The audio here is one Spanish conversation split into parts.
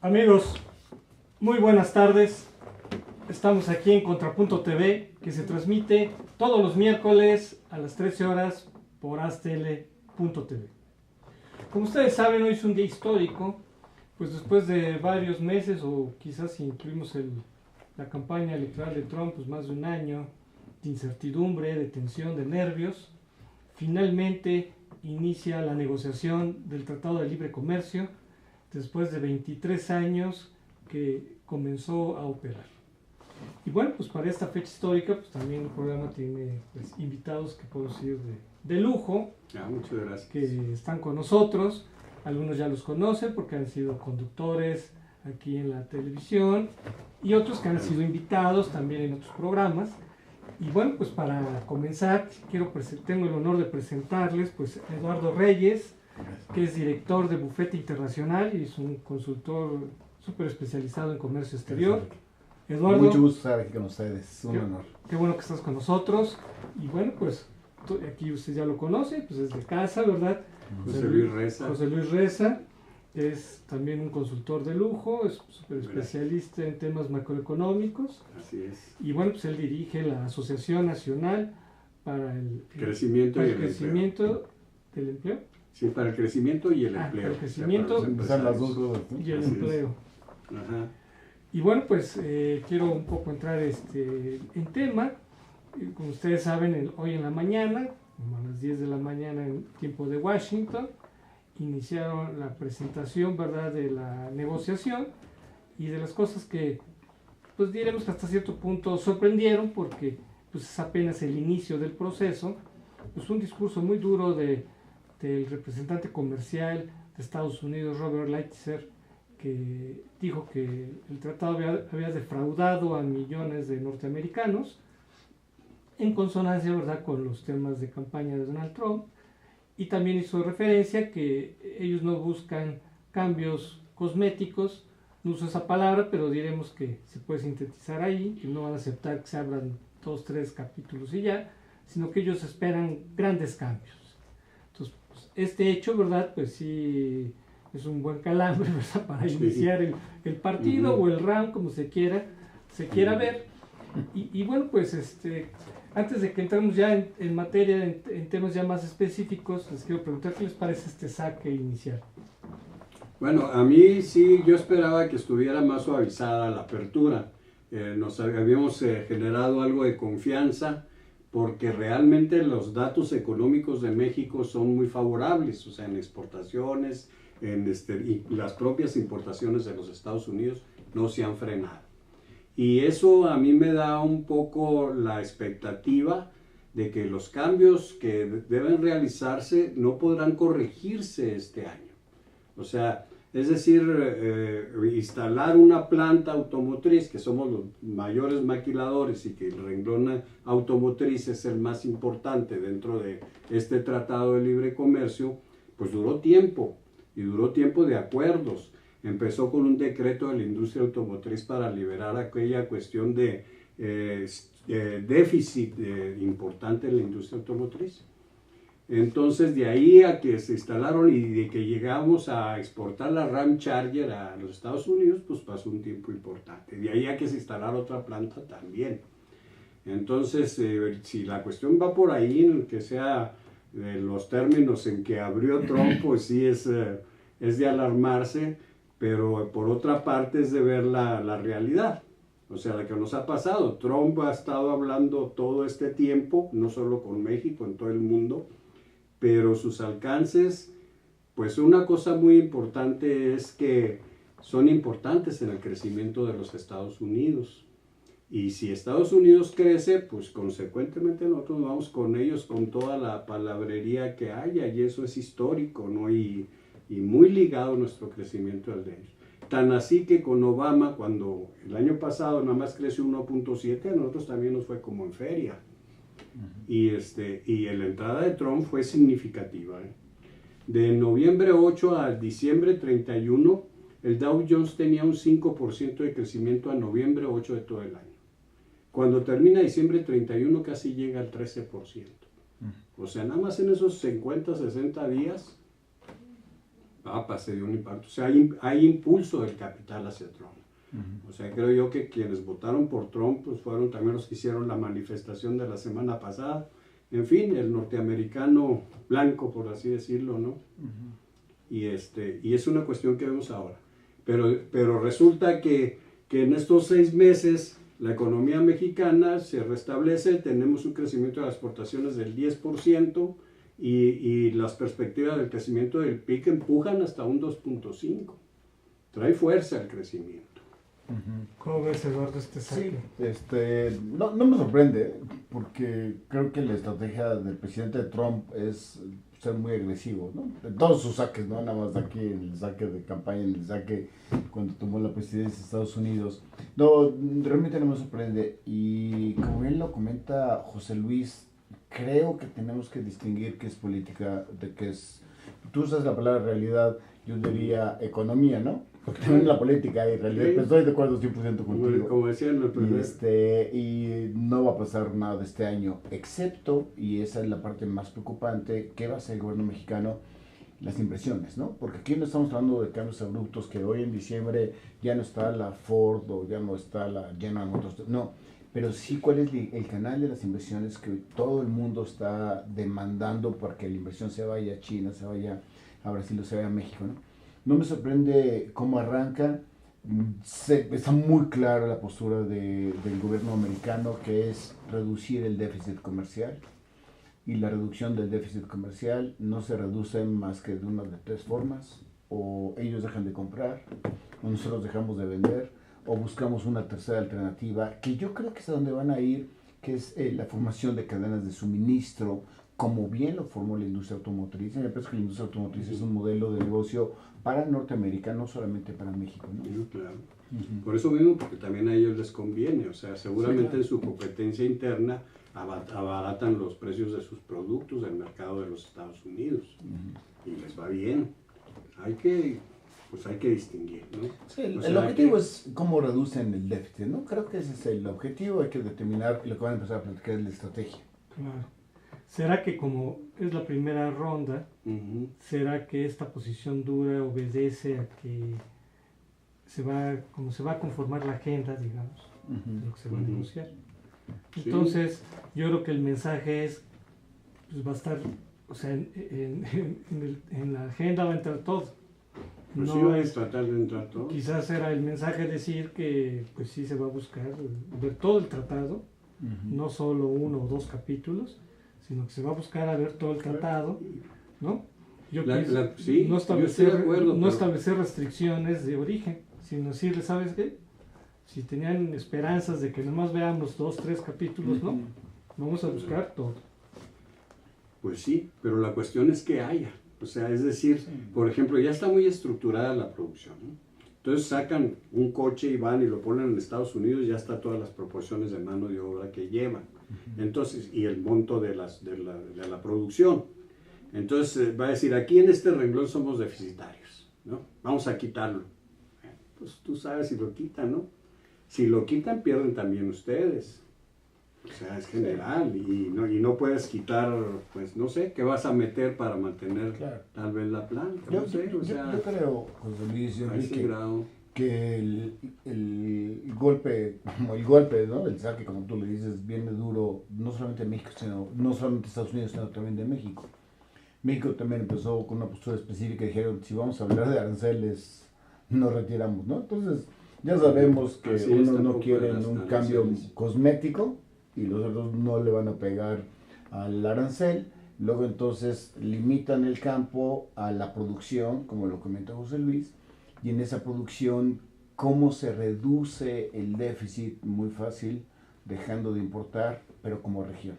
Amigos, muy buenas tardes. Estamos aquí en Contrapunto TV, que se transmite todos los miércoles a las 13 horas por astl.tv. Como ustedes saben, hoy es un día histórico, pues después de varios meses, o quizás si incluimos la campaña electoral de Trump, pues más de un año de incertidumbre, de tensión, de nervios, finalmente inicia la negociación del Tratado de Libre Comercio, después de 23 años que comenzó a operar. Y bueno, pues para esta fecha histórica, pues también el programa tiene pues, invitados que puedo decir de lujo, muchas gracias, que están con nosotros. Algunos ya los conocen porque han sido conductores aquí en la televisión y otros que han sido invitados también en otros programas. Y bueno, pues para comenzar, tengo el honor de presentarles pues Eduardo Reyes, que es director de Bufete Internacional y es un consultor súper especializado en comercio exterior. Eduardo, mucho gusto estar aquí con ustedes, es un honor. Qué bueno que estás con nosotros. Y bueno, pues aquí usted ya lo conoce, pues es de casa, ¿verdad? José Luis Reza. José Luis Reza es también un consultor de lujo, es súper especialista en temas macroeconómicos. Así es. Y bueno, pues él dirige la Asociación Nacional para el crecimiento del empleo. Sí, para el crecimiento y el empleo. Para el crecimiento las dos cosas, ¿no? Y el empleo. Ajá. Y bueno, pues quiero un poco entrar en tema. Como ustedes saben, hoy en la mañana, como a las 10 de la mañana en tiempo de Washington, iniciaron la presentación, ¿verdad?, de la negociación y de las cosas que, pues diremos que hasta cierto punto sorprendieron porque pues es apenas el inicio del proceso. Pues un discurso muy duro del representante comercial de Estados Unidos, Robert Lighthizer, que dijo que el tratado había defraudado a millones de norteamericanos, en consonancia, ¿verdad?, con los temas de campaña de Donald Trump, y también hizo referencia que ellos no buscan cambios cosméticos, no uso esa palabra, pero diremos que se puede sintetizar ahí, que no van a aceptar que se abran 2, 3 capítulos y ya, sino que ellos esperan grandes cambios. Entonces, pues, este hecho, ¿verdad?, pues sí es un buen calambre, ¿verdad?, para iniciar el partido o el round, como se quiera ver. Y bueno, pues antes de que entremos ya en materia, en temas ya más específicos, les quiero preguntar qué les parece este saque inicial. Bueno, a mí sí, yo esperaba que estuviera más suavizada la apertura. Nos habíamos generado algo de confianza porque realmente los económicos de México son muy favorables, o sea, en exportaciones, y las propias importaciones de los Estados Unidos no se han frenado. Y eso a mí me da un poco la expectativa de que los cambios que deben realizarse no podrán corregirse este año. O sea, es decir, instalar una planta automotriz, que somos los mayores maquiladores y que el renglón automotriz es el más importante dentro de este Tratado de Libre Comercio, pues duró tiempo, y duró tiempo de acuerdos. Empezó con un decreto de la industria automotriz para liberar aquella cuestión de déficit importante en la industria automotriz. Entonces, de ahí a que se instalaron y de que llegamos a exportar la Ram Charger a los Estados Unidos, pues pasó un tiempo importante. De ahí a que se instalara otra planta también. Entonces, si la cuestión va por ahí, en que sea los términos en que abrió Trump, pues sí es de alarmarse. Pero por otra parte es de ver la realidad, o sea, la que nos ha pasado. Trump ha estado hablando todo este tiempo, no solo con México, en todo el mundo, pero sus alcances, pues una cosa muy importante es que son importantes en el crecimiento de los Estados Unidos. Y si Estados Unidos crece, pues consecuentemente nosotros vamos con ellos con toda la palabrería que haya, y eso es histórico, ¿no? Y muy ligado a nuestro crecimiento al de ellos. Tan así que con Obama, cuando el año pasado nada más creció 1.7, a nosotros también nos fue como en feria. Y la entrada de Trump fue significativa. De noviembre 8 a diciembre 31, el Dow Jones tenía un 5% de crecimiento a noviembre 8 de todo el año. Cuando termina diciembre 31 casi llega al 13%. O sea, nada más en esos 50, 60 días Se dio un impacto. O sea, hay impulso del capital hacia Trump. O sea, creo yo que quienes votaron por Trump pues fueron también los que hicieron la manifestación de la semana pasada. En fin, el norteamericano blanco, por así decirlo, ¿no? Y es una cuestión que vemos ahora. Pero resulta que en estos 6 meses la economía mexicana se restablece, tenemos un crecimiento de las exportaciones del 10% y las perspectivas del crecimiento del PIB empujan hasta un 2.5. Trae fuerza el crecimiento. ¿Cómo ves, Eduardo, este saque? Sí, no me sorprende, porque creo que la estrategia del presidente Trump es ser muy agresivo, ¿no? En todos sus saques, ¿no? Nada más aquí en el saque de campaña, en el saque cuando tomó la presidencia de Estados Unidos. No, realmente no me sorprende. Y como bien lo comenta José Luis, creo que tenemos que distinguir qué es política de qué es... Tú usas la palabra realidad, yo diría economía, ¿no? Porque también la política hay realidad, Sí. pero estoy de acuerdo 100% contigo. Como decía en el primer... Y no va a pasar nada este año, excepto, y esa es la parte más preocupante, ¿qué va a hacer el gobierno mexicano? Las inversiones, ¿no? Porque aquí no estamos hablando de cambios abruptos, que hoy en diciembre ya no está la Ford o ya no está la General Motors, no, pero sí cuál es el canal de las inversiones que todo el mundo está demandando para que la inversión se vaya a China, se vaya a Brasil o se vaya a México, ¿no? No me sorprende cómo arranca. Está muy clara la postura del gobierno americano, que es reducir el déficit comercial. Y la reducción del déficit comercial no se reduce más que de una de 3 formas. O ellos dejan de comprar, o nosotros dejamos de vender, o buscamos una tercera alternativa, que yo creo que es a donde van a ir, que es la formación de cadenas de suministro, como bien lo formó la industria automotriz. Me parece que la industria automotriz es un modelo de negocio para Norteamérica, no solamente para México, ¿no? Sí, claro. Por eso mismo, porque también a ellos les conviene, o sea, seguramente Sí, claro. en su competencia interna abaratan los precios de sus productos del mercado de los Estados Unidos y les va bien. Hay que distinguir, ¿no? Sí, O el sea, objetivo es cómo reducen el déficit, ¿no? Creo que ese es el objetivo, hay que determinar, y lo que van a empezar a platicar es la estrategia. Claro. ¿Será que como es la primera ronda, será que esta posición dura obedece a que se va a conformar la agenda, digamos, de lo que se va a negociar? Sí. Entonces, yo creo que el mensaje es, pues va a estar, o sea, en la agenda va a entrar todo. Pues No sí, van a es- tratar de entrar todos. Quizás era el mensaje decir que, pues sí se va a buscar ver todo el tratado, no solo 1 o 2 capítulos, sino que se va a buscar a ver todo el tratado, ¿no? Yo pienso, Sí, no yo estoy de acuerdo, no pero- establecer restricciones de origen, sino decirle, ¿sabes qué? Si tenían esperanzas de que nomás veamos 2, 3 capítulos, ¿no? Vamos a buscar todo. Pues sí, pero la cuestión es que haya. O sea, es decir, por ejemplo, ya está muy estructurada la producción, ¿no? Entonces sacan un coche y van y lo ponen en Estados Unidos, ya está todas las proporciones de mano de obra que llevan. Entonces, y el monto de la producción. Entonces va a decir, aquí en este renglón somos deficitarios, ¿no? Vamos a quitarlo. Pues tú sabes si lo quitan, ¿no? Si lo quitan, pierden también ustedes. O sea, es general y no puedes quitar, pues no sé, ¿qué vas a meter para mantener Claro. tal vez la planta? Yo No sé, o sea, yo creo, José Luis, a ese grado. que el golpe, como el golpe, ¿no? El saque, como tú le dices, viene duro, no solamente de México, sino, no solamente de Estados Unidos, sino también de México. México también empezó con una postura específica y dijeron, si vamos a hablar de aranceles, nos retiramos, ¿no? Entonces, ya sabemos que Así es, unos no tampoco quieren las un cambio aranceles. cosmético y los otros no le van a pegar al arancel. Luego entonces limitan el campo a la producción, como lo comentó José Luis, y en esa producción, ¿cómo se reduce el déficit? Muy fácil, dejando de importar, pero como región.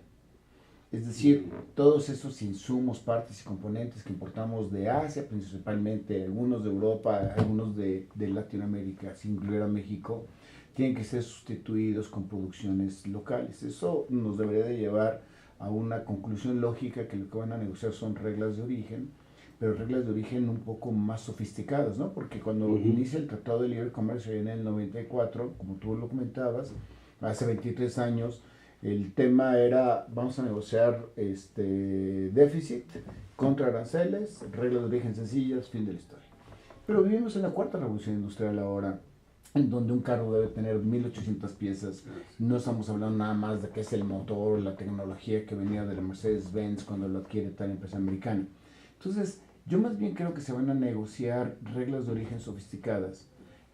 Es decir, todos esos insumos, partes y componentes que importamos de Asia, principalmente, algunos de Europa, algunos de Latinoamérica, sin incluir a México, tienen que ser sustituidos con producciones locales. Eso nos debería de llevar a una conclusión lógica que lo que van a negociar son reglas de origen, pero reglas de origen un poco más sofisticadas, ¿no? Porque cuando inicia el Tratado de Libre Comercio en el 94, como tú lo comentabas, hace 23 años, El tema era, vamos a negociar déficit contra aranceles, reglas de origen sencillas, fin de la historia. Pero vivimos en la cuarta revolución industrial ahora, en donde un carro debe tener 1800 piezas. No estamos hablando nada más de que es el motor, la tecnología que venía de la Mercedes-Benz cuando lo adquiere tal empresa americana. Entonces, yo más bien creo que se van a negociar reglas de origen sofisticadas,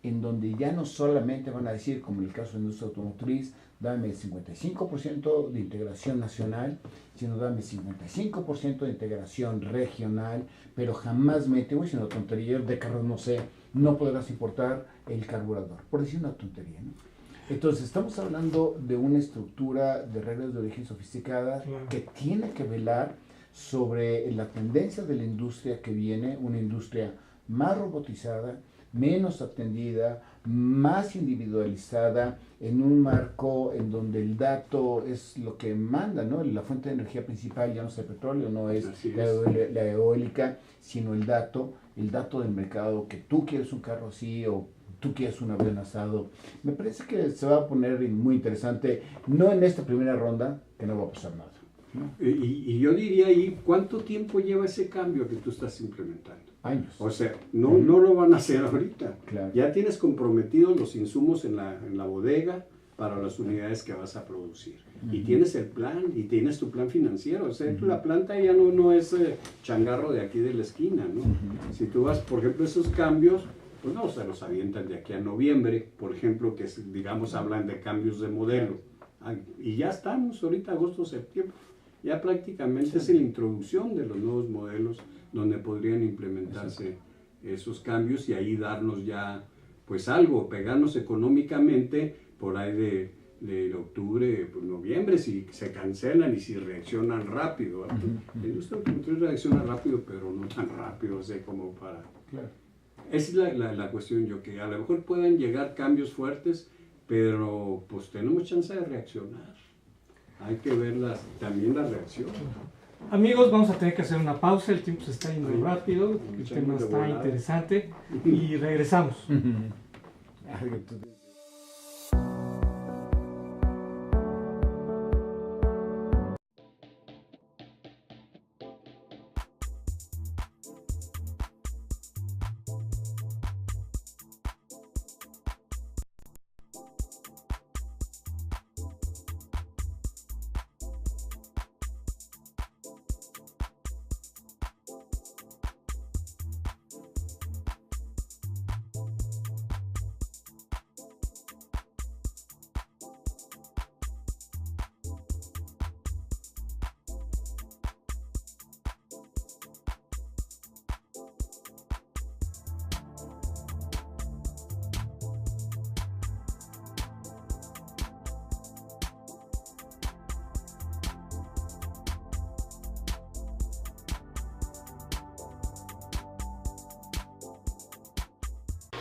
en donde ya no solamente van a decir, como en el caso de la industria automotriz, dame 55% de integración nacional, sino dame 55% de integración regional, pero jamás me, te voy a decir una tontería, de carros no sé, no podrás importar el carburador, por decir una tontería, ¿no? Entonces, estamos hablando de una estructura de reglas de origen sofisticada que tiene que velar sobre la tendencia de la industria que viene, una industria más robotizada, menos atendida, más individualizada, en un marco en donde el dato es lo que manda, ¿no? La fuente de energía principal ya no es el petróleo, no es la eólica, sino el dato del mercado, que tú quieres un carro así o tú quieres un avión asado. Me parece que se va a poner muy interesante, no en esta primera ronda, que no va a pasar nada, ¿no? Y yo diría ahí, ¿cuánto tiempo lleva ese cambio que tú estás implementando? Años. O sea, no lo van a hacer ahorita. Claro. Ya tienes comprometidos los insumos en la bodega para las unidades que vas a producir. Y tienes el plan, y tienes tu plan financiero. O sea, la planta ya no es changarro de aquí de la esquina, ¿no? Si tú vas, por ejemplo, esos cambios, pues no se los avientan de aquí a noviembre, por ejemplo, que digamos hablan de cambios de modelo. Y ya estamos ahorita, agosto, septiembre. Ya prácticamente es la introducción de los nuevos modelos donde podrían implementarse esos cambios y ahí darnos ya pues algo, pegarnos económicamente por ahí de octubre, pues, noviembre, si se cancelan y si reaccionan rápido. La industria automotriz reacciona rápido, pero no tan rápido, o sea, como para... Claro. Esa es la cuestión, yo que a lo mejor puedan llegar cambios fuertes, pero pues tenemos chance de reaccionar. Hay que ver también la reacción. Amigos, vamos a tener que hacer una pausa, el tiempo se está yendo rápido, el tema está interesante y regresamos.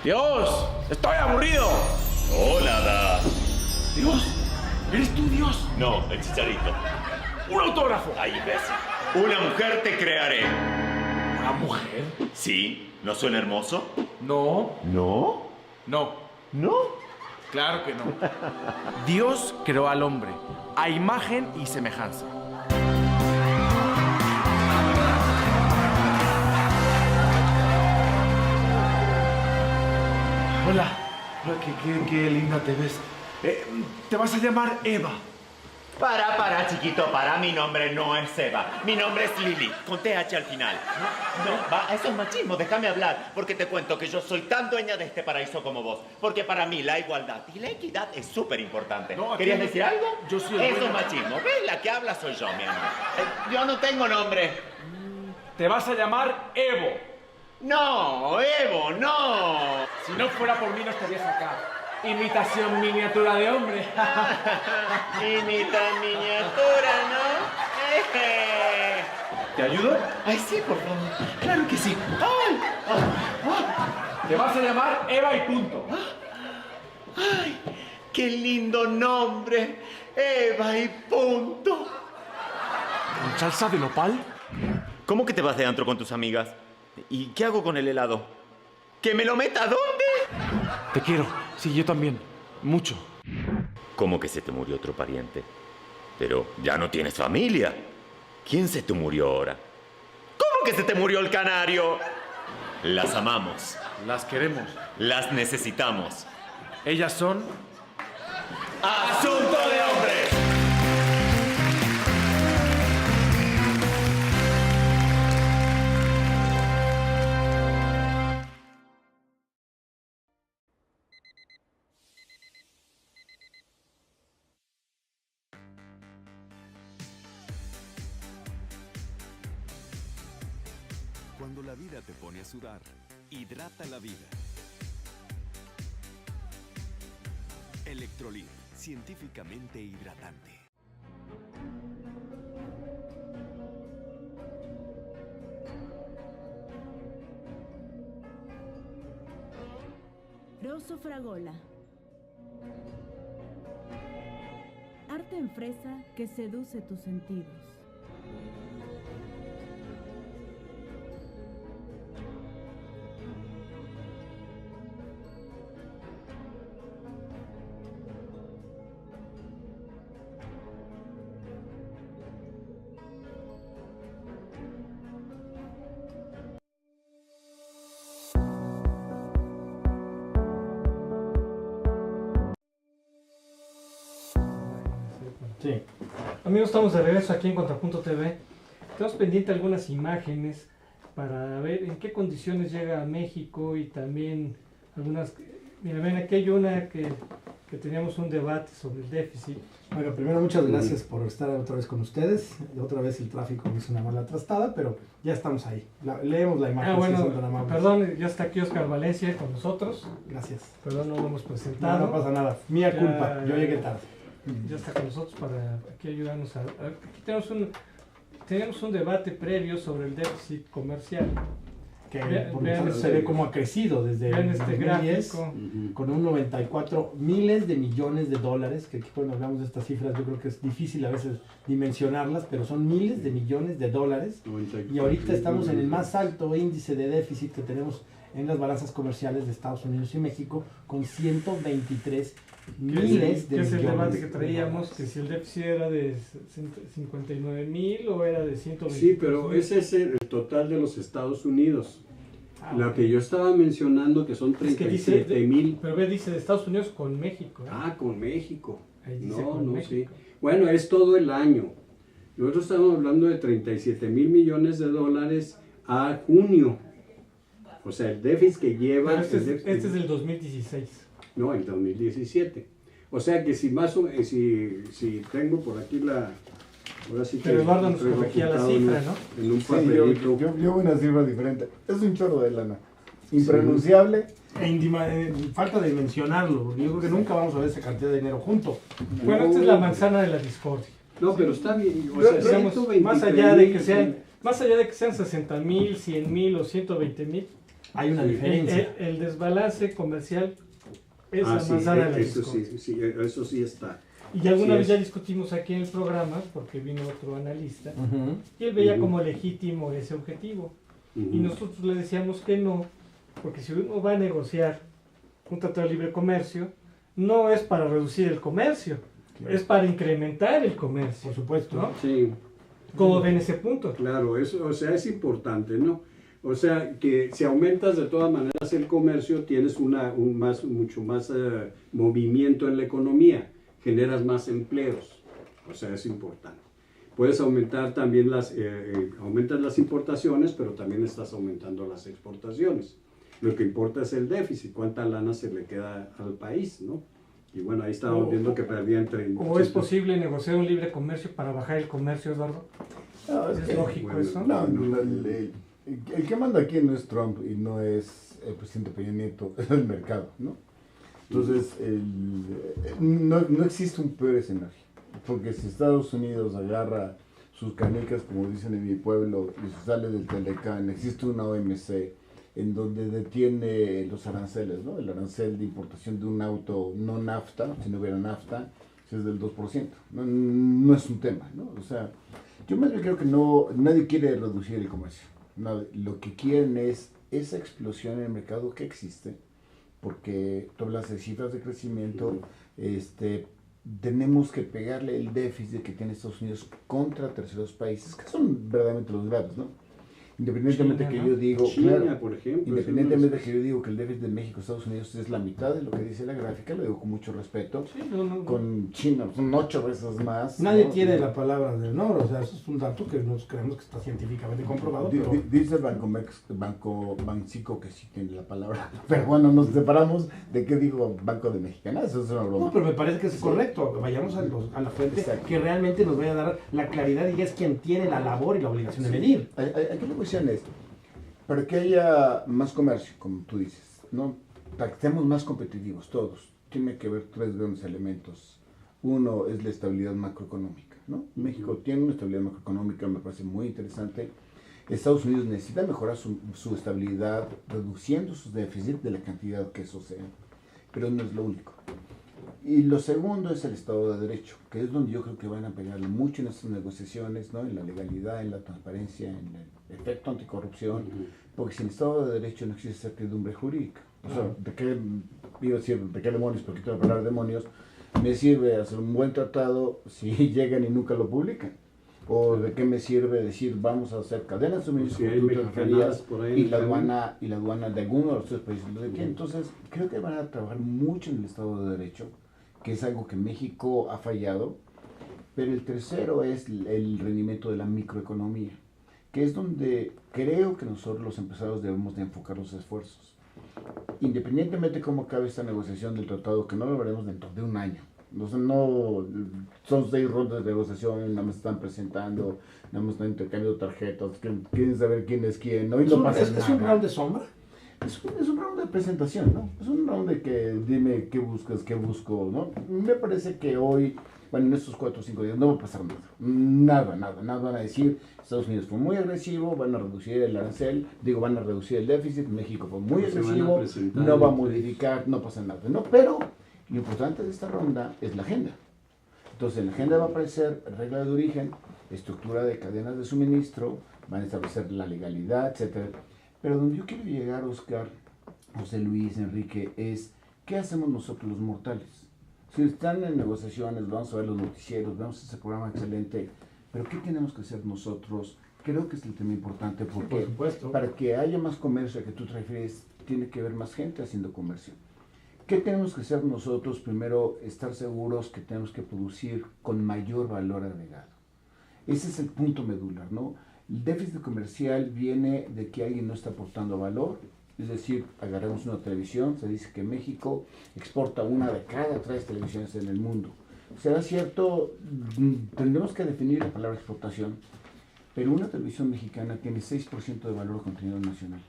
¡Dios! ¡Estoy aburrido! Hola, Da. ¿Dios? ¿Eres tú, Dios? No, el Chicharito. ¡Un autógrafo! Ay, imbécil. Una mujer te crearé. ¿Una mujer? ¿Sí? ¿No suena hermoso? No. ¿No? No. ¿No? Claro que no. Dios creó al hombre a imagen y semejanza. Hola. Qué linda te ves. Te vas a llamar Eva. Para, chiquito, para. Mi nombre no es Eva. Mi nombre es Lili, con TH al final. No, eso es machismo, déjame hablar. Porque te cuento que yo soy tan dueña de este paraíso como vos. Porque para mí la igualdad y la equidad es súper importante. No, ¿querías decir algo? Yo soy el Eso dueño. es machismo. ¿Ves? La que habla soy yo, mi amor. Yo no tengo nombre. Te vas a llamar Evo. No, Evo, no. Si no fuera por mí no estarías acá. Imitación miniatura de hombre. Imita miniatura, ¿no? ¿Te ayudo? Ay, sí, por favor. Claro que sí. Ay, Te vas a llamar Eva y punto. ay, qué lindo nombre. Eva y punto. ¿Con salsa de nopal? ¿Cómo que te vas de antro con tus amigas? ¿Y qué hago con el helado? ¿Que me lo meta dónde? Te quiero. Sí, yo también. Mucho. ¿Cómo que se te murió otro pariente? Pero ya no tienes familia. ¿Quién se te murió ahora? ¿Cómo que se te murió el canario? Las amamos. Las queremos. Las necesitamos. Ellas son... ¡Asunto de hombres! Cuando la vida te pone a sudar, hidrata la vida. Electrolit, científicamente hidratante. Rosso Fragola. Arte en fresa que seduce tus sentidos. Sí. Amigos, estamos de regreso aquí en Contrapunto TV. Tenemos pendiente algunas imágenes para ver en qué condiciones llega a México y también algunas... Mira, ven, aquí hay una que teníamos un debate sobre el déficit. Bueno, primero muchas gracias por estar otra vez con ustedes. Otra vez el tráfico me hizo una mala trastada, pero ya estamos ahí. Leemos la imagen. Bueno, si son tan amables. perdón, ya está aquí Oscar Valencia con nosotros. Gracias. Perdón, no lo hemos presentado. No pasa nada. Mía Ya- culpa. Yo llegué tarde. Ya está con nosotros para aquí ayudarnos aquí teníamos un debate previo sobre el déficit comercial. Que Vean- por vean ejemplo, este- se ve cómo ha crecido desde Vean el este 2010 gráfico. con un 94 miles de millones de dólares, que aquí cuando hablamos de estas cifras yo creo que es difícil a veces dimensionarlas, pero son miles de millones de dólares. Y ahorita estamos en el más alto índice de déficit que tenemos en las balanzas comerciales de Estados Unidos y México, con 123 miles de que es el millones debate que de traíamos, dólares. que si el déficit era de 59,000 o era de 120. Sí, pero ese es el total de los Estados Unidos. Ah, Lo ok. que yo estaba mencionando que son Es que dice 37,000. Pero ve, dice de Estados Unidos con México. ¿eh? Ah, con México. Ahí dice No, con no, México. sí. Bueno, es todo el año. Nosotros estamos hablando de 37,000 millones de dólares a junio. O sea, el déficit que lleva... Pero este, el es, déficit- este es del 2016. No, el 2017. O sea que si más o si tengo por aquí la... Ahora sí que Pero Eduardo nos traigo corregía la apuntado cifra, en- ¿no? En un Sí, papelito. yo veo una cifra diferente. Es un chorro de lana. Impronunciable. Falta de mencionarlo, porque yo creo que nunca vamos a ver esa cantidad de dinero junto. Bueno, esta es la manzana de la discordia. No, pero está bien. O Pero, sea, Digamos, 123,000 más allá de que sean 60,000, 100,000 o 120,000, Hay una Sí. diferencia. el desbalance comercial es Ah, la sí, manzana de la eso discordia. sí, sí, eso sí está. Y alguna Sí vez es. ya discutimos aquí en el programa, porque vino otro analista, Ujú. y él veía Ujú. como legítimo ese objetivo. Y Ujú. nosotros le decíamos que no, porque si uno va a negociar un tratado de libre comercio, no es para reducir el comercio, es para incrementar el comercio. Por supuesto. ¿No? Sí, ¿Cómo ven ese punto? claro, eso, o sea, es importante, ¿no? O sea, que si aumentas de todas maneras el comercio, tienes mucho más movimiento en la economía, generas más empleos, o sea, es importante. Puedes aumentar también aumentas las importaciones, pero también estás aumentando las exportaciones. Lo que importa es el déficit, cuánta lana se le queda al país, ¿no? Y bueno, ahí estábamos viendo que perdían 30. ¿O es posible negociar un libre comercio para bajar el comercio, Eduardo? No, ¿Es que- lógico bueno, eso? No, el que manda aquí no es Trump y no es el presidente Peña Nieto, es el mercado, ¿no? Entonces, no existe un peor escenario, porque si Estados Unidos agarra sus canicas, como dicen en mi pueblo, y se sale del Telecán, existe una OMC en donde detiene los aranceles, ¿no? El arancel de importación de un auto no NAFTA, si no hubiera NAFTA, es del 2%, no es un tema, ¿no? O sea, yo más bien creo que nadie quiere reducir el comercio. Lo que quieren es esa explosión en el mercado que existe, porque tú hablas de cifras de crecimiento, tenemos que pegarle el déficit que tiene Estados Unidos contra terceros países, que son verdaderamente los graves, ¿no? Independientemente China, que ¿no? yo digo, China, claro, por ejemplo. independientemente que yo digo que el déficit de México, Estados Unidos es la mitad de lo que dice la gráfica, lo digo con mucho respeto. Sí, no. Con China son 8 veces más. Nadie ¿no? tiene la palabra de honor, o sea, eso es un dato que nos creemos que está científicamente comprobado. Pero... Dice Bancico que sí tiene la palabra, pero bueno, nos separamos de qué digo Banco de México, ¿no? Eso es una broma. No, pero me parece que es correcto. Vayamos a la fuente. Exacto. Que realmente nos vaya a dar la claridad y es quien tiene la labor y la obligación de medir. Aquí la cuestión es, para que haya más comercio, como tú dices, ¿no? Para que seamos más competitivos todos, tiene que haber 3 grandes elementos. Uno es la estabilidad macroeconómica, ¿no? México tiene una estabilidad macroeconómica, me parece muy interesante. Estados Unidos necesita mejorar su estabilidad, reduciendo sus déficits de la cantidad que eso sea, pero no es lo único. Y lo segundo es el Estado de Derecho, que es donde yo creo que van a pegarle mucho en estas negociaciones, ¿no? En la legalidad, en la transparencia, en el efecto anticorrupción, porque sin Estado de Derecho no existe certidumbre jurídica. O sea, ¿de qué, iba a decir, de qué demonios, porque quiero hablar de demonios, me sirve hacer un buen tratado si llegan y nunca lo publican? ¿O de qué me sirve decir vamos a hacer cadenas de suministro, si como tú te referías, y la aduana aduana de alguno de los 3 países? Entonces, creo que van a trabajar mucho en el Estado de Derecho, que es algo que México ha fallado, pero el tercero es el rendimiento de la microeconomía, que es donde creo que nosotros los empresarios debemos de enfocar los esfuerzos. Independientemente de cómo acabe esta negociación del tratado, que no lo veremos dentro de un año. No, son 6 rondas de negociación, nada más están presentando, nada más están intercambiando tarjetas, quieren saber quién es quién, ¿no? Y no pasa nada. ¿Es un round de sombra? Es un round de presentación, ¿no? Es un round de que dime qué buscas, qué busco, ¿no? Me parece que hoy, bueno, en estos 4 o 5 días no va a pasar nada. Nada van a decir, Estados Unidos fue muy agresivo, van a reducir el arancel, van a reducir el déficit, México fue muy agresivo, no va a modificar, no pasa nada, ¿no? Pero lo importante de esta ronda es la agenda. Entonces, en la agenda va a aparecer regla de origen, estructura de cadenas de suministro, van a establecer la legalidad, etcétera. Pero donde yo quiero llegar, Oscar, José Luis, Enrique, es ¿qué hacemos nosotros los mortales? Si están en negociaciones, vamos a ver los noticieros, vemos ese programa excelente, pero ¿qué tenemos que hacer nosotros? Creo que es el tema importante porque para que haya más comercio a que tú te refieres, tiene que haber más gente haciendo comercio. ¿Qué tenemos que hacer nosotros? Primero, estar seguros que tenemos que producir con mayor valor agregado. Ese es el punto medular, ¿no? El déficit comercial viene de que alguien no está aportando valor, es decir, agarramos una televisión, se dice que México exporta 1 de cada 3 televisiones en el mundo. ¿Será cierto? Tendremos que definir la palabra exportación, pero una televisión mexicana tiene 6% de valor contenido nacional.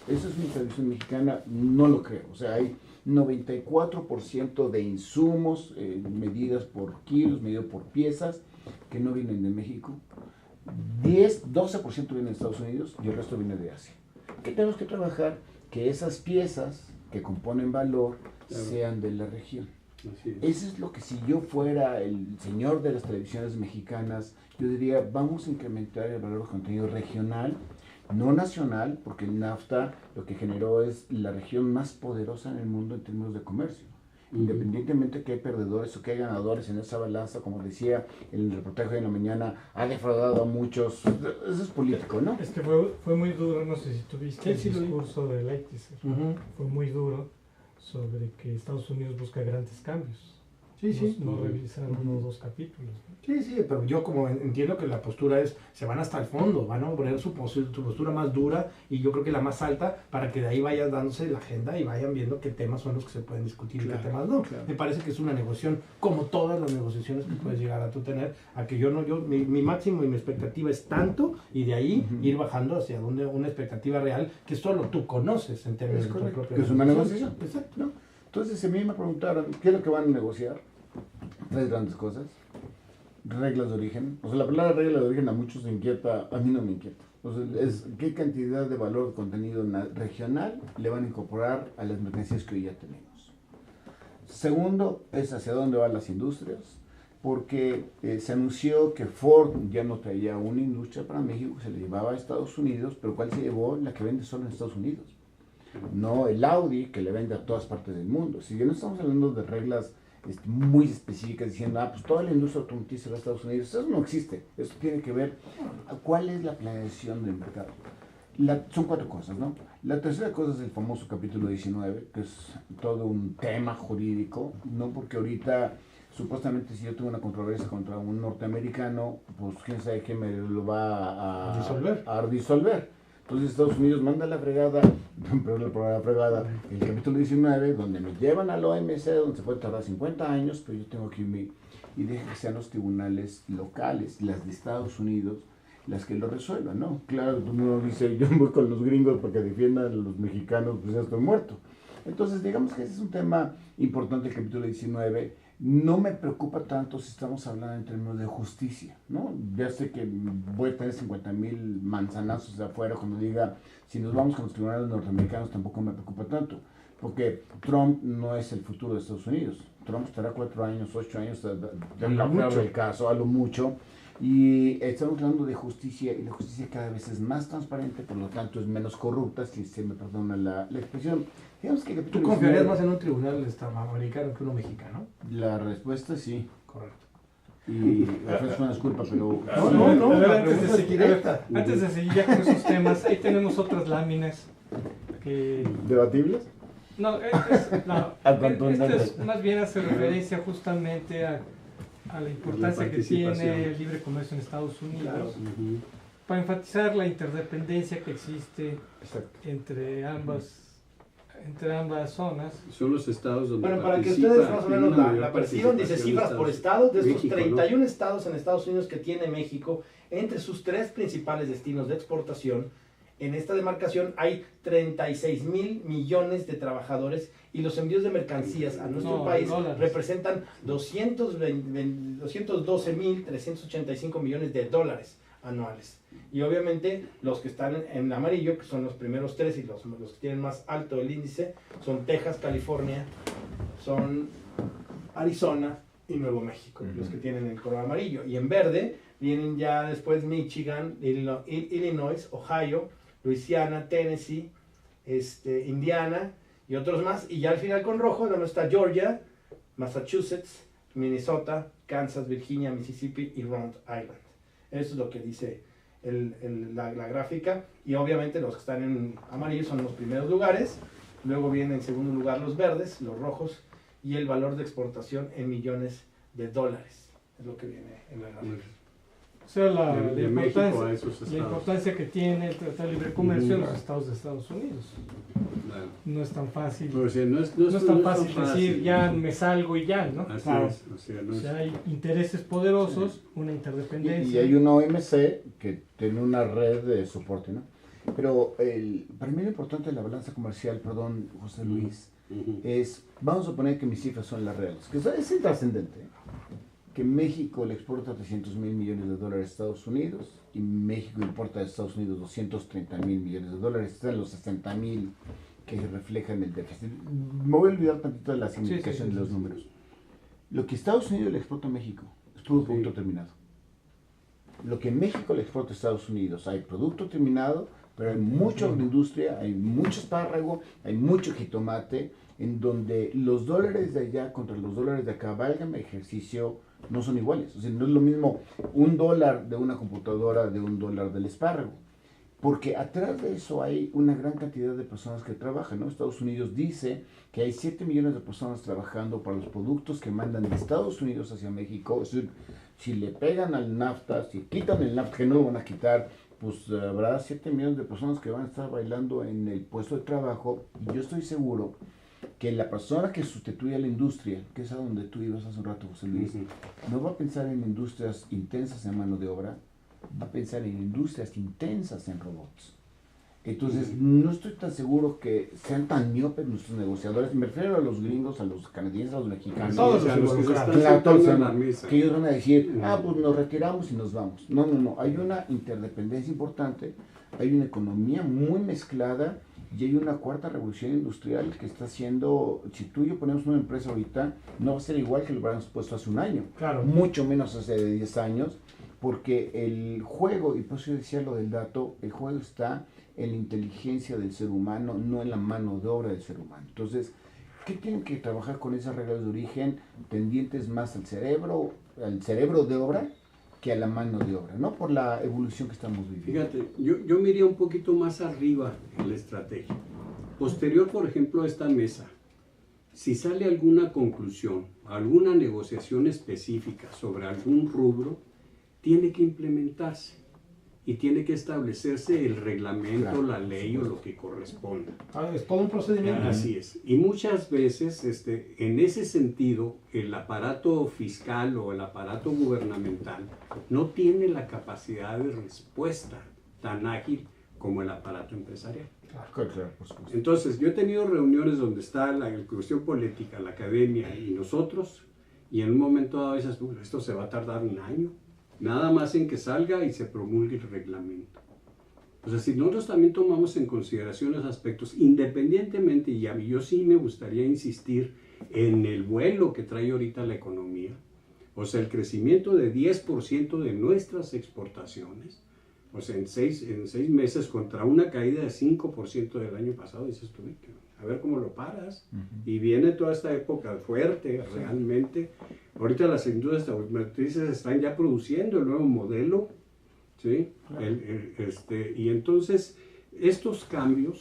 ¿Eso es una televisión mexicana? No lo creo. O sea, hay 94% de insumos medidas por kilos, medido por piezas, que no vienen de México. 12% viene de Estados Unidos y el resto viene de Asia. ¿Qué tenemos que trabajar? Que esas piezas que componen valor sean de la región. Eso es lo que, si yo fuera el señor de las televisiones mexicanas, yo diría, vamos a incrementar el valor contenido regional, no nacional, porque el NAFTA lo que generó es la región más poderosa en el mundo en términos de comercio. Independientemente que hay perdedores o que hay ganadores en esa balanza, como decía el reportaje de la mañana, ha defraudado a muchos. Eso es político, ¿no? Es que fue muy duro, no sé si tuviste el discurso de Leitizer. Fue muy duro sobre que Estados Unidos busca grandes cambios. No revisar 1 o 2 capítulos, ¿no? Sí, pero yo como entiendo que la postura es, se van hasta el fondo, van a poner su postura más dura y yo creo que la más alta para que de ahí vayan dándose la agenda y vayan viendo qué temas son los que se pueden discutir y qué temas no. Me parece que es una negociación, como todas las negociaciones que puedes llegar a tú tener, a que mi máximo y mi expectativa es tanto y de ahí ir bajando hacia una expectativa real que solo tú conoces en términos de tu propia. Que es una negociación. Exacto. ¿No? Entonces, si a mí me preguntaron, ¿qué es lo que van a negociar? 3 grandes cosas. Reglas de origen. O sea, la palabra regla de origen a muchos inquieta, a mí no me inquieta. O sea, es qué cantidad de valor de contenido regional le van a incorporar a las mercancías que hoy ya tenemos. Segundo, es hacia dónde van las industrias, porque se anunció que Ford ya no traía una industria para México, se le llevaba a Estados Unidos, pero ¿cuál se llevó? La que vende solo en Estados Unidos. No el Audi, que le vende a todas partes del mundo. Si ya no estamos hablando de reglas muy específicas diciendo, pues toda la industria automotriz se va a Estados Unidos. Eso no existe. Eso tiene que ver cuál es la planeación del mercado. Son 4 cosas, ¿no? La tercera cosa es el famoso capítulo 19, que es todo un tema jurídico, ¿no? Porque ahorita, supuestamente, si yo tengo una controversia contra un norteamericano, pues quién sabe qué me lo va a disolver. Entonces Estados Unidos manda la fregada, el capítulo 19, donde me llevan a la OMC, donde se puede tardar 50 años, pero yo tengo aquí y deja que sean los tribunales locales, las de Estados Unidos, las que lo resuelvan, ¿no? Claro, uno dice, yo voy con los gringos porque defiendan a los mexicanos, pues ya estoy muerto. Entonces, digamos que ese es un tema importante, el capítulo 19. No me preocupa tanto si estamos hablando en términos de justicia, ¿no? Ya sé que voy a tener 50,000 manzanazos de afuera cuando diga, si nos vamos con los tribunales norteamericanos tampoco me preocupa tanto, porque Trump no es el futuro de Estados Unidos. Trump estará 4 años, 8 años, del caso, a lo mucho. Y estamos hablando de justicia, y la justicia cada vez es más transparente, por lo tanto es menos corrupta, si se me perdona la expresión. Digamos que ¿Tú confiarías más en un tribunal americano que uno mexicano? La respuesta sí. Correcto. Y ofrezco una disculpa, pero... No, Antes de seguir ya con esos temas, ahí tenemos otras láminas que... ¿Debatibles? No, este es más bien hace referencia justamente a la importancia que tiene el libre comercio en Estados Unidos, para enfatizar la interdependencia que existe entre ambas zonas. Son los estados donde Bueno, para que ustedes más o menos la perciban, dice cifras por estado, de estos 31 estados en Estados Unidos que tiene México, entre sus 3 principales destinos de exportación, en esta demarcación hay 36,000 millones de trabajadores y los envíos de mercancías a nuestro país representan 212,385 millones de dólares anuales. Y obviamente los que están en amarillo, que son los primeros 3 y los que tienen más alto el índice, son Texas, California, son Arizona y Nuevo México, los que tienen el color amarillo. Y en verde vienen ya después Michigan, Illinois, Ohio, Luisiana, Tennessee, Indiana y otros más. Y ya al final con rojo, donde está Georgia, Massachusetts, Minnesota, Kansas, Virginia, Mississippi y Rhode Island. Eso es lo que dice la gráfica. Y obviamente los que están en amarillo son los primeros lugares. Luego vienen en segundo lugar los verdes, los rojos y el valor de exportación en millones de dólares. Es lo que viene en la gráfica. O sea, la importancia que tiene el Tratado de Libre Comercio en los estados de Estados Unidos. Claro. No es tan fácil. No es tan fácil decir, ya me salgo y ya, ¿no? Así claro. Es. O sea, hay intereses poderosos, una interdependencia. Y hay una OMC que tiene una red de soporte, ¿no? Pero para mí lo importante de la balanza comercial, perdón, José Luis, es, vamos a suponer que mis cifras son las reales, que es intrascendente, que México le exporta 300,000 millones de dólares a Estados Unidos y México importa de Estados Unidos 230,000 millones de dólares, están los 60,000 que reflejan el déficit. Me voy a olvidar tantito de la significación de los números. Lo que Estados Unidos le exporta a México es producto terminado. Lo que México le exporta a Estados Unidos, hay producto terminado, pero hay mucha industria, hay mucho espárrago, hay mucho jitomate, en donde los dólares de allá contra los dólares de acá, válgame ejercicio, no son iguales. O sea, no es lo mismo $1 de una computadora de $1 del espárrago. Porque atrás de eso hay una gran cantidad de personas que trabajan, ¿no? Estados Unidos dice que hay 7 millones de personas trabajando para los productos que mandan de Estados Unidos hacia México. Es decir, si le pegan al NAFTA, si quitan el NAFTA, que no lo van a quitar, pues habrá 7 millones de personas que van a estar bailando en el puesto de trabajo. Y yo estoy seguro que la persona que sustituye a la industria, que es a donde tú ibas hace un rato, José Luis, no va a pensar en industrias intensas en mano de obra, va a pensar en industrias intensas en robots. Entonces, no estoy tan seguro que sean tan miopes nuestros negociadores. Me refiero a los gringos, a los canadienses, a los mexicanos. Todos los que se están sentando en la mesa. Que ellos van a decir, pues nos retiramos y nos vamos. No. Hay una interdependencia importante, hay una economía muy mezclada y hay una cuarta revolución industrial que está haciendo, si tú y yo ponemos una empresa ahorita, no va a ser igual que lo hubiéramos puesto hace un año. Claro. Mucho menos hace 10 años. Porque el juego, y por eso yo decía lo del dato, el juego está en la inteligencia del ser humano, no en la mano de obra del ser humano. Entonces, ¿Qué tienen que trabajar con esas reglas de origen tendientes más al cerebro de obra que a la mano de obra, ¿no? Por la evolución que estamos viviendo. Fíjate, yo me iría un poquito más arriba en la estrategia. Posterior, por ejemplo, a esta mesa, si sale alguna conclusión, alguna negociación específica sobre algún rubro, tiene que implementarse y tiene que establecerse el reglamento, claro, la ley o lo que corresponda. Es todo un procedimiento. Así es. Y muchas veces, en ese sentido, el aparato fiscal o el aparato gubernamental no tiene la capacidad de respuesta tan ágil como el aparato empresarial. Claro, por supuesto. Entonces, yo he tenido reuniones donde está la cuestión política, la academia y nosotros, y en un momento dado dices, esto se va a tardar un año, nada más en que salga y se promulgue el reglamento. O sea, si nosotros también tomamos en consideración esos aspectos, independientemente, y a mí yo sí me gustaría insistir en el vuelo que trae ahorita la economía, o sea, el crecimiento de 10% de nuestras exportaciones, o sea, en seis meses contra una caída de 5% del año pasado, dices tú, a ver cómo lo paras. Y viene toda esta época fuerte, realmente. Ahorita las industrias automotrices están ya produciendo el nuevo modelo, ¿sí? Claro. Y entonces, estos cambios,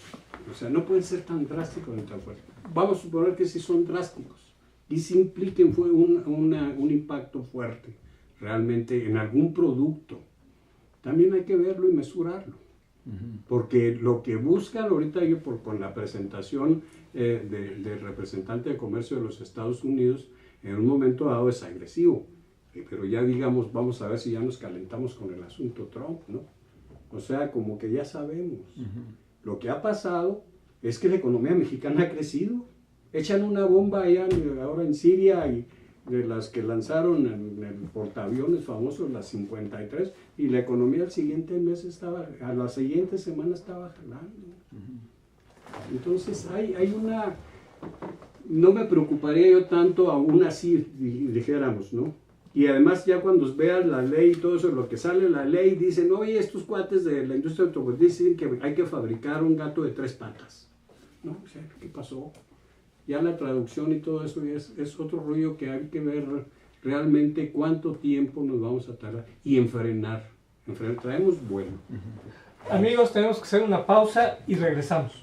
o sea, no pueden ser tan drásticos ni tan fuertes. Vamos a suponer que sí son drásticos y sí impliquen un impacto fuerte, realmente, en algún producto. También hay que verlo y mesurarlo, porque lo que buscan ahorita con la presentación del representante de comercio de los Estados Unidos, en un momento dado es agresivo, pero ya digamos, vamos a ver si ya nos calentamos con el asunto Trump, ¿no? O sea, como que ya sabemos. Lo que ha pasado es que la economía mexicana ha crecido. Echan una bomba allá ahora en Siria y de las que lanzaron en el portaaviones famoso, las 53, y la economía al siguiente mes a la siguiente semana estaba jalando. Entonces hay una, no me preocuparía yo tanto aún así, dijéramos, ¿no? Y además ya cuando veas la ley y todo eso, lo que sale la ley, dicen, oye, estos cuates de la industria automotriz dicen que hay que fabricar un gato de 3 patas, ¿no? O sea, ¿qué pasó? Ya la traducción y todo eso es otro rollo que hay que ver realmente cuánto tiempo nos vamos a tardar y enfrenar. Traemos vuelo. Amigos, tenemos que hacer una pausa y regresamos.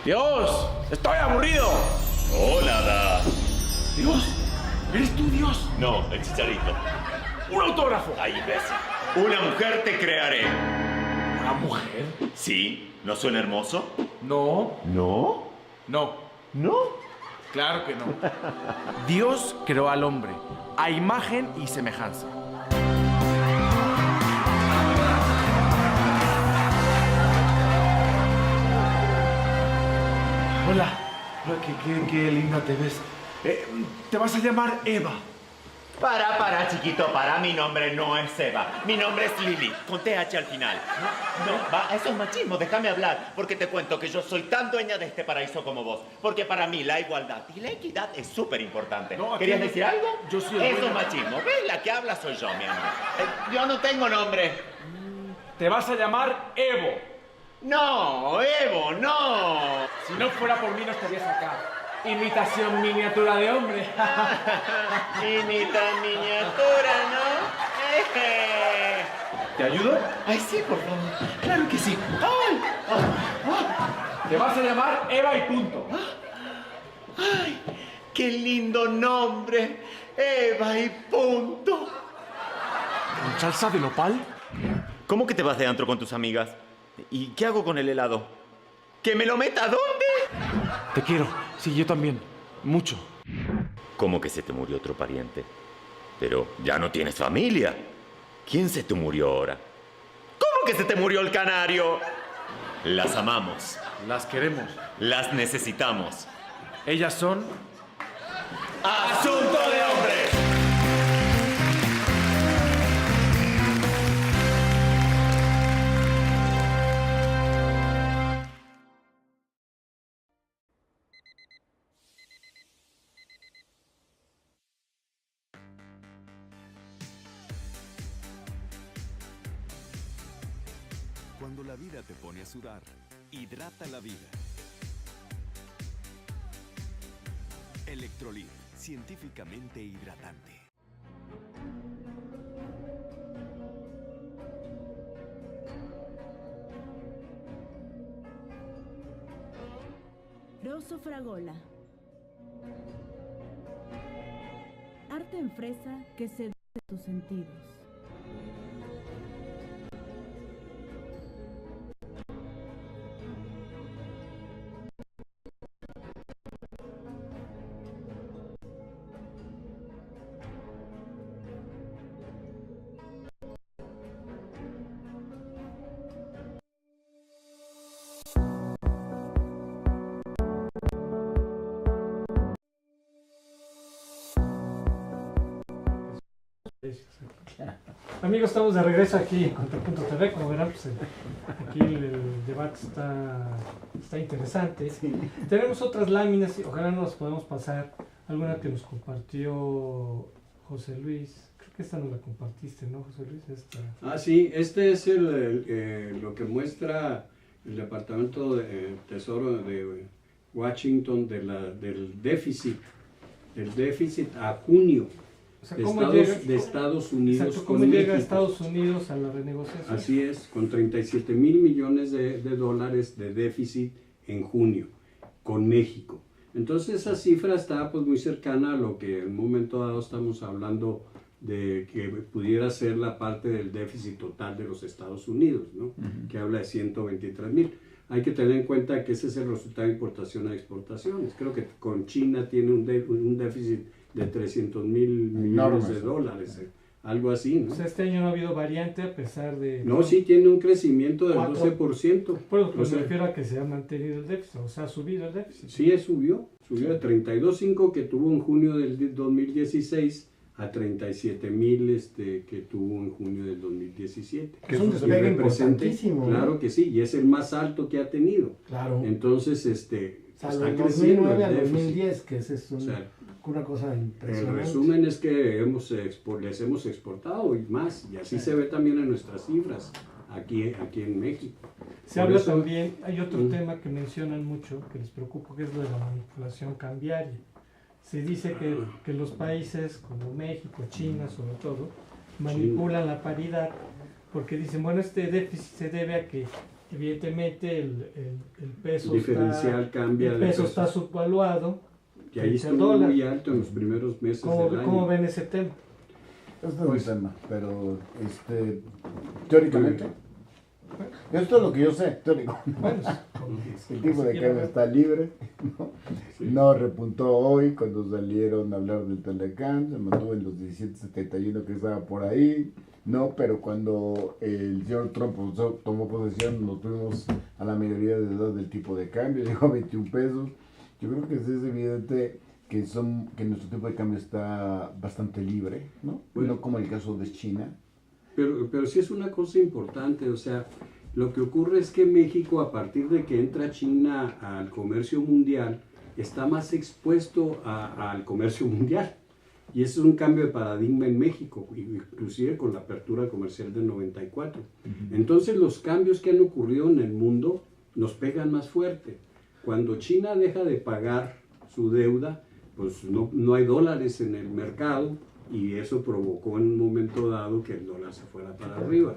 Dios, estoy aburrido. Hola, Da. Dios, ¿eres tú, Dios? No, el Chicharito. Un autógrafo. Ay, imbécil. Una mujer te crearé. ¿Una mujer? Sí, ¿no suena hermoso? No. ¿No? No. ¿No? Claro que no. Dios creó al hombre a imagen y semejanza. Hola, qué linda te ves. Te vas a llamar Eva. Para, chiquito, para. Mi nombre no es Eva. Mi nombre es Lili, con TH al final. No, eso es machismo, déjame hablar. Porque te cuento que yo soy tan dueña de este paraíso como vos. Porque para mí la igualdad y la equidad es súper importante. No, ¿querías decir algo? Yo soy el Eso dueño. es machismo. ¿Ves? La que habla soy yo, mi amor. Yo no tengo nombre. Te vas a llamar Evo. No, Evo, no. Si no fuera por mí no estarías acá. Imitación miniatura de hombre. Imita miniatura, ¿no? ¿Te ayudo? Ay, sí, por favor. Claro que sí. Ay. Te vas a llamar Eva y punto. Ay, ¡Qué lindo nombre! Eva y punto. ¿Con salsa de nopal? ¿Cómo que te vas de antro con tus amigas? ¿Y qué hago con el helado? ¿Que me lo meta dónde? Te quiero. Sí, yo también. Mucho. ¿Cómo que se te murió otro pariente? Pero ya no tienes familia. ¿Quién se te murió ahora? ¿Cómo que se te murió el canario? Las amamos. Las queremos. Las necesitamos. Ellas son... ¡Asunto de hombres! Cuando la vida te pone a sudar, hidrata la vida. Electrolit, científicamente hidratante. Rosso Fragola. Arte en fresa que seduce tus sentidos. Amigos, estamos de regreso aquí en Contrapunto TV. Como verán, pues, aquí el debate está interesante. Sí. Tenemos otras láminas y ojalá nos podamos pasar alguna que nos compartió José Luis. Creo que esta nos la compartiste, ¿no, José Luis? Esta. Sí, este es lo que muestra el Departamento de Tesoro de Washington del déficit a junio. O sea, De Estados Unidos. Exacto, ¿cómo con llega México. Estados Unidos a la renegociación? Así es, con 37,000 millones de dólares de déficit en junio con México. Entonces esa cifra está pues muy cercana a lo que en un momento dado estamos hablando de que pudiera ser la parte del déficit total de los Estados Unidos, ¿no? Que habla de 123,000. Hay que tener en cuenta que ese es el resultado de importación a exportaciones. Creo que con China tiene un déficit de 300,000 millones de dólares, algo así, ¿no? O sea, este año no ha habido variante a pesar de... No, sí tiene un crecimiento del 12%. Bueno, pues O sea, me refiero a que se ha mantenido el déficit, o sea, ha subido el déficit. Sí, subió de 32,5 que tuvo en junio del 2016 a 37,000 que tuvo en junio del 2017. Que es un despegue importantísimo. Claro que sí, y es el más alto que ha tenido. Claro. Entonces, salvo el 2009 al 2010, que ese es una cosa El impresionante. resumen es que les hemos exportado y más, y así se ve también en nuestras cifras aquí en México. Se habla también, hay otro tema que mencionan mucho, que les preocupa, que es lo de la manipulación cambiaria. Se dice que los países como México, China sobre todo, manipulan la paridad porque dicen, bueno, este déficit se debe a que evidentemente el peso, está subvaluado. Y ahí estuvo muy alto en los primeros meses del año. ¿Cómo ven ese tema? Este es un tema, pero teóricamente, esto es lo que yo sé, teóricamente. Bueno, el tipo de cambio está libre, ¿no? Sí. No repuntó hoy cuando salieron a hablar del Telecán, se mantuvo en los 17.71 que estaba por ahí, no, pero cuando el señor Trump tomó posesión, nos tuvimos a la mayoría de edad del tipo de cambio, llegó a 21 pesos. Yo creo que es evidente que nuestro tipo de cambio está bastante libre, ¿no? Bueno, no como el caso de China. Pero sí es una cosa importante, o sea, lo que ocurre es que México, a partir de que entra China al comercio mundial, está más expuesto al comercio mundial. Y ese es un cambio de paradigma en México, inclusive con la apertura comercial del 94. Entonces los cambios que han ocurrido en el mundo nos pegan más fuerte. Cuando China deja de pagar su deuda, pues no hay dólares en el mercado y eso provocó en un momento dado que el dólar se fuera para arriba.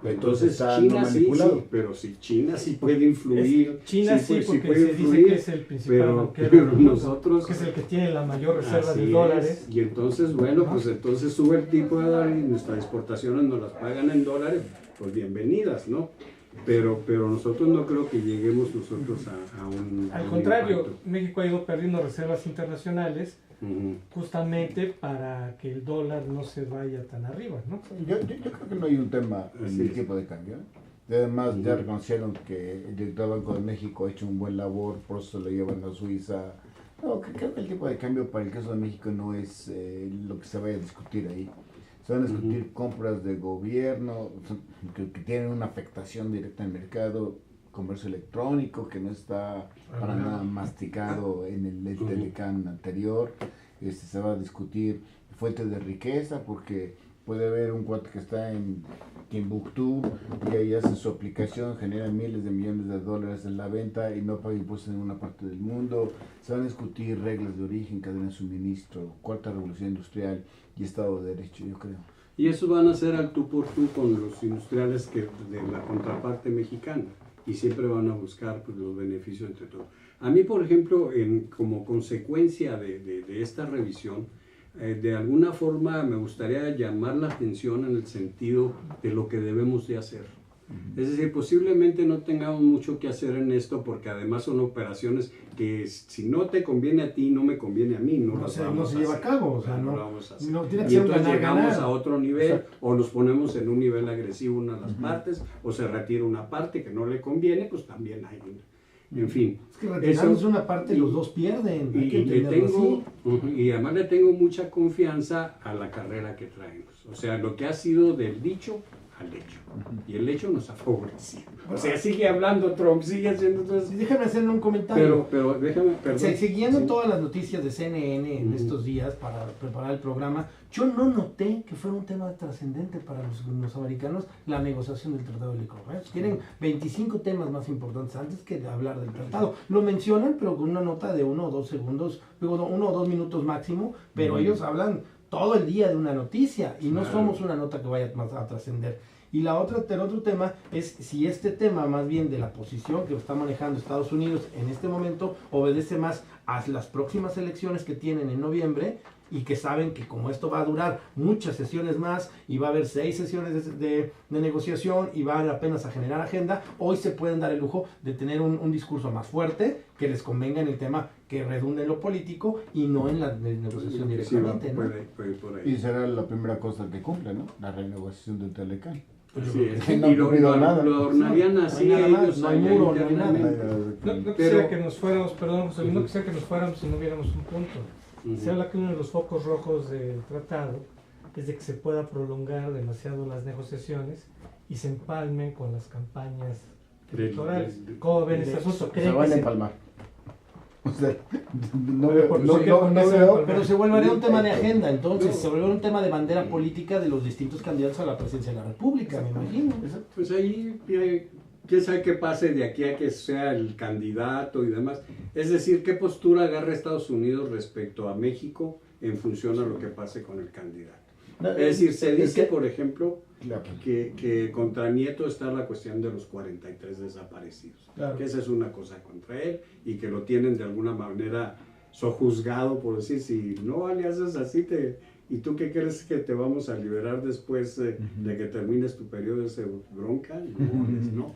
Entonces está China no sí, manipulado. pero si China sí puede influir. China sí, puede- porque puede se dice influir, que es el principal pero banquero del mundo, nosotros... que es el que tiene la mayor reserva Así de es. dólares. Y entonces, bueno, ¿No? pues entonces sube el tipo de dólar y nuestras exportaciones nos las pagan en dólares, pues bienvenidas, ¿no? Pero nosotros no creo que lleguemos nosotros a un... Al un contrario, impacto. México ha ido perdiendo reservas internacionales Ujú. justamente para que el dólar no se vaya tan arriba, ¿no? Yo creo que no hay un tema en Así el es. tipo de cambio. Y además ya Ujú. reconocieron que el director del Banco de México ha hecho un buen labor, por eso lo llevan a Suiza. No, creo que el tipo de cambio para el caso de México no es lo que se vaya a discutir ahí. Se van a discutir Ujú. compras de gobierno que tienen una afectación directa al mercado, comercio electrónico que no está para nada masticado en el Ujú. Telecán anterior. Se va a discutir fuentes de riqueza porque puede haber un cuate que está en Timbuktu y ahí hace su aplicación, genera miles de millones de dólares en la venta y no paga impuestos en una parte del mundo. Se van a discutir reglas de origen, cadena de suministro, cuarta revolución industrial y Estado de Derecho, yo creo. Y eso van a ser al tú por tú con los industriales que de la contraparte mexicana y siempre van a buscar pues, los beneficios entre todos. A mí, por ejemplo, como consecuencia de esta revisión, de alguna forma me gustaría llamar la atención en el sentido de lo que debemos de hacer. Es decir, posiblemente no tengamos mucho que hacer en esto porque además son operaciones que si no te conviene a ti, no me conviene a mí, no las vamos se a lleva a hacer. cabo, o sea, No no, lo vamos a hacer. no tiene que Y ser un entonces llegamos ganar-ganar. a otro nivel Exacto. o nos ponemos en un nivel agresivo una de las partes o se retira una parte que no le conviene, pues también hay una. En fin. Es que retirándose eso- una parte, los dos pierden. Hay que y le entenderlo tengo, así. y además le tengo mucha confianza a la carrera que traemos. O sea, lo que ha sido del dicho al hecho. Y el hecho nos ha favorecido. O sea, sigue hablando Trump, sigue haciendo todo eso. Sí, déjame hacerle un comentario. Pero déjame, perdón. Siguiendo Sí. todas las noticias de CNN en Ujú. estos días para preparar el programa, yo no noté que fuera un tema trascendente para los americanos la negociación del Tratado de Libre Comercio. Tienen 25 temas más importantes antes que de hablar del tratado. Lo mencionan, pero con una nota de 1 o 2 segundos, luego 1 o 2 minutos máximo, pero ellos hablan todo el día de una noticia y no Claro. somos una nota que vaya más a trascender. Y el otro tema es si este tema más bien de la posición que está manejando Estados Unidos en este momento obedece más a las próximas elecciones que tienen en noviembre y que saben que como esto va a durar muchas sesiones más y va a haber 6 sesiones de negociación y van apenas a generar agenda, hoy se pueden dar el lujo de tener un discurso más fuerte que les convenga en el tema que redunde en lo político y no en la negociación Sí, directamente, ¿no? puede ir por ahí. Y será la primera cosa que cumple, ¿no? La renegociación del Telecán. Pues yo Así creo que es. sí. No Y han lo cumplido nada. adornarían No hay así nada más, ellos no hay allá muro, no hay nada. internamente. No quisiera Pero- que nos fuéramos, perdón, José Luis, no quisiera que nos fuéramos si no viéramos un punto. Ujú. Se habla que uno de los focos rojos del tratado es de que se pueda prolongar demasiado las negociaciones y se empalmen con las campañas electorales. ¿Cómo ven este asunto? Se ¿Creen que van a se- empalmar. O sea, no, Pero ¿por no, qué? no, ¿Por qué no se veo. va a Pero se volvería un tema de agenda, entonces, No. se volvería un tema de bandera política de los distintos candidatos a la presidencia de la República, me imagino. Pues ahí, quién sabe qué pase de aquí a que sea el candidato y demás. Es decir, qué postura agarra Estados Unidos respecto a México en función a lo que pase con el candidato. No, Es decir, se es dice, que- por ejemplo, Claro. que contra Nieto está la cuestión de los 43 desaparecidos. Claro. Que esa es una cosa contra él y que lo tienen de alguna manera sojuzgado, por decir, si no le haces así, ¿y tú qué crees que te vamos a liberar después de que termines tu periodo de bronca? No.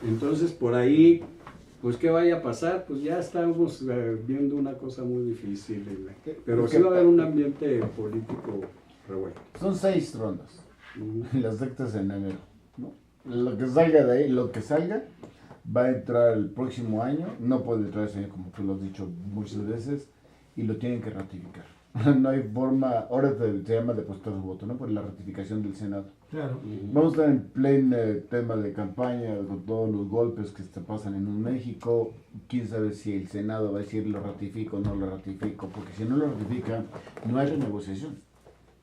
Entonces, por ahí, pues, ¿qué vaya a pasar? Pues ya estamos viendo una cosa muy difícil. Pero sí va a haber un ambiente político revuelto. Son 6 rondas. Ujú. Las sectas en enero. ¿No? Lo que salga de ahí, lo que salga, va a entrar el próximo año. No puede entrar ese año, como tú lo has dicho muchas veces, y lo tienen que ratificar. No hay forma, ahora se llama depositar su voto, ¿no? Por la ratificación del Senado. Claro. Vamos a estar en pleno tema de campaña, con todos los golpes que se pasan en un México. Quién sabe si el Senado va a decir lo ratifico o no lo ratifico, porque si no lo ratifica, no hay renegociación.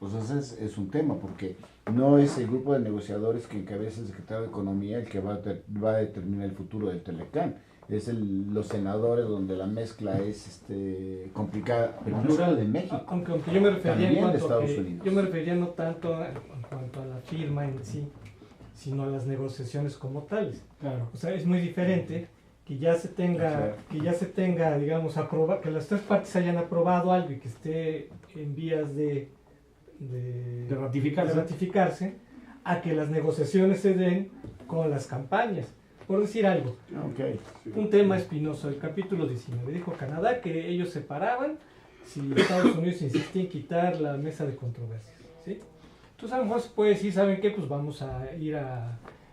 Pues ese es un tema, porque no es el grupo de negociadores que encabeza el secretario de Economía el que va a determinar el futuro del Telecán. Es los senadores donde la mezcla es complicada, pero no solo de México. Aunque yo me refería También en de cuanto a Estados que, Unidos. yo me refería no tanto en cuanto a la firma en sí, sino a las negociaciones como tales. Claro. O sea, es muy diferente que ya se tenga, digamos, que las tres partes hayan aprobado algo y que esté en vías de ratificarse, a que las negociaciones se den con las campañas. Por decir algo, un tema espinoso, el capítulo 19, dijo Canadá que ellos se paraban si Estados Unidos insistía en quitar la mesa de controversias, ¿sí? Entonces a lo mejor se puede decir, ¿saben qué? Pues vamos a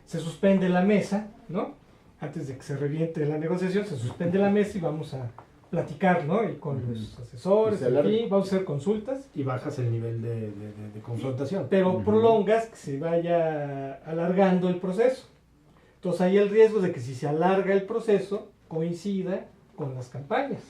se suspende la mesa, ¿no? Antes de que se reviente la negociación, se suspende la mesa y vamos a platicar, ¿no? Y con los asesores, en fin, vamos a hacer consultas. Y bajas el nivel de confrontación. Pero prolongas que se vaya alargando el proceso. Entonces hay el riesgo de que si se alarga el proceso, coincida con las campañas.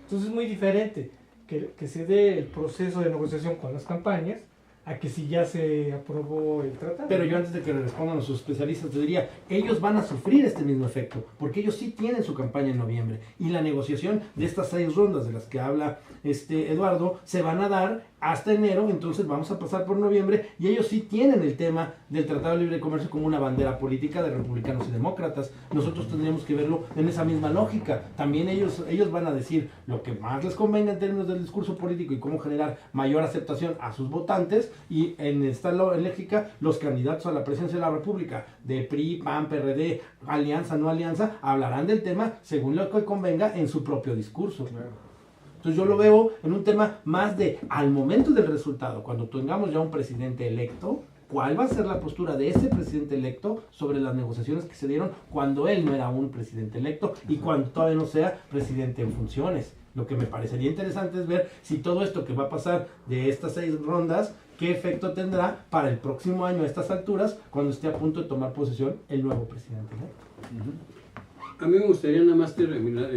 Entonces es muy diferente que se dé el proceso de negociación con las campañas a que si ya se aprobó el tratado. Pero yo antes de que le respondan a sus especialistas, te diría, ellos van a sufrir este mismo efecto, porque ellos sí tienen su campaña en noviembre, y la negociación de estas 6 rondas de las que habla Eduardo, se van a dar hasta enero, entonces vamos a pasar por noviembre, y ellos sí tienen el tema del Tratado de Libre Comercio como una bandera política de republicanos y demócratas. Nosotros tendríamos que verlo en esa misma lógica. También ellos van a decir lo que más les convenga en términos del discurso político y cómo generar mayor aceptación a sus votantes, y en esta lógica, los candidatos a la presidencia de la República, de PRI, PAN, PRD, alianza, no alianza, hablarán del tema según lo que convenga en su propio discurso. Claro. Entonces yo lo veo en un tema más de, al momento del resultado, cuando tengamos ya un presidente electo, ¿cuál va a ser la postura de ese presidente electo sobre las negociaciones que se dieron cuando él no era un presidente electo y cuando todavía no sea presidente en funciones? Lo que me parecería interesante es ver si todo esto que va a pasar de estas 6 rondas, qué efecto tendrá para el próximo año a estas alturas, cuando esté a punto de tomar posesión el nuevo presidente electo. A mí me gustaría nada más terminar,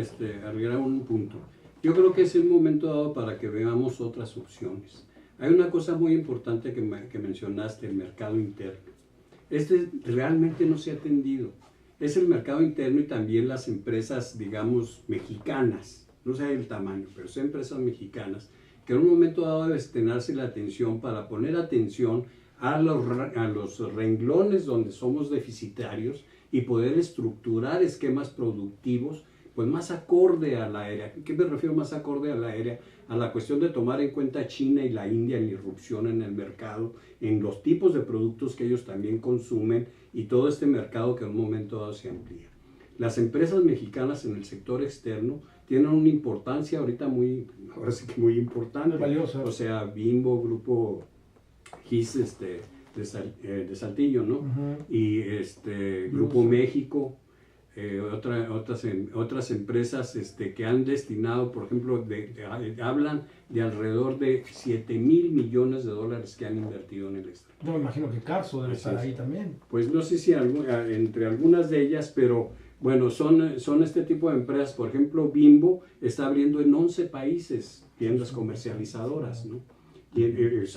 agregar un punto. Yo creo que es el momento dado para que veamos otras opciones. Hay una cosa muy importante que mencionaste, el mercado interno. Realmente no se ha atendido. Es el mercado interno y también las empresas, digamos, mexicanas. No sé el tamaño, pero son empresas mexicanas que en un momento dado debe destinarse la atención para poner atención a los renglones donde somos deficitarios y poder estructurar esquemas productivos pues más acorde a la área. ¿Qué me refiero más acorde a la área? A la cuestión de tomar en cuenta China y la India en la irrupción en el mercado, en los tipos de productos que ellos también consumen y todo este mercado que en un momento dado se amplía. Las empresas mexicanas en el sector externo tienen una importancia ahorita ahora sí que muy importante. Valiosa. O sea, Bimbo, Grupo GIS de Saltillo, ¿no? Y Grupo México. Otras empresas que han destinado, por ejemplo, hablan de alrededor de 7,000 millones de dólares que han invertido en el extranjero. Yo me imagino que Carso debe estar ahí también. Pues no sé si entre algunas de ellas, pero bueno, son este tipo de empresas. Por ejemplo, Bimbo está abriendo en 11 países tiendas comercializadoras, ¿no? Y,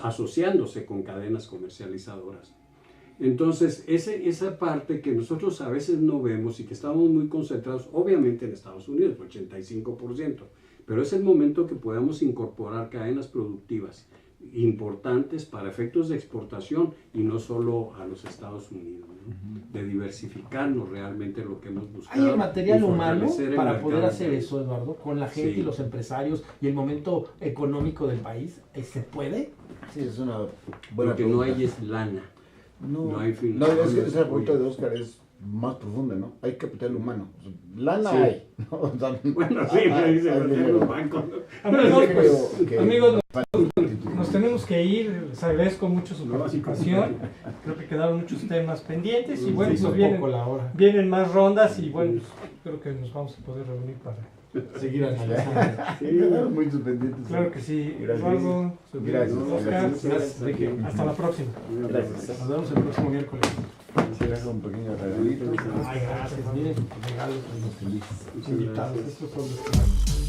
asociándose con cadenas comercializadoras. Entonces, esa parte que nosotros a veces no vemos y que estamos muy concentrados, obviamente en Estados Unidos, 85%, pero es el momento que podamos incorporar cadenas productivas importantes para efectos de exportación y no solo a los Estados Unidos, ¿no? De diversificarnos realmente lo que hemos buscado. ¿Hay el material humano para poder hacer eso, Eduardo, con la gente y los empresarios y el momento económico del país? ¿Se puede? Sí, es una buena Lo que no hay es lana. No es que esa pregunta de Oscar es más profunda, ¿no? Hay capital humano. O sea, lana hay, ¿no? O sea, bueno, sí, dice los bancos. Amigos, nos tenemos que ir. Les agradezco mucho su participación. Creo que quedaron muchos temas pendientes y bueno, pues vienen más rondas y bueno, creo que nos vamos a poder reunir para seguir analizando. Sí, muy pendientes. Claro que sí. Gracias. Eduardo, Oscar, gracias. Hasta la próxima. Gracias. Nos vemos el próximo miércoles. Quisiera un pequeño regalito. Ay, gracias. Miren, regalos a los invitados. Estos son los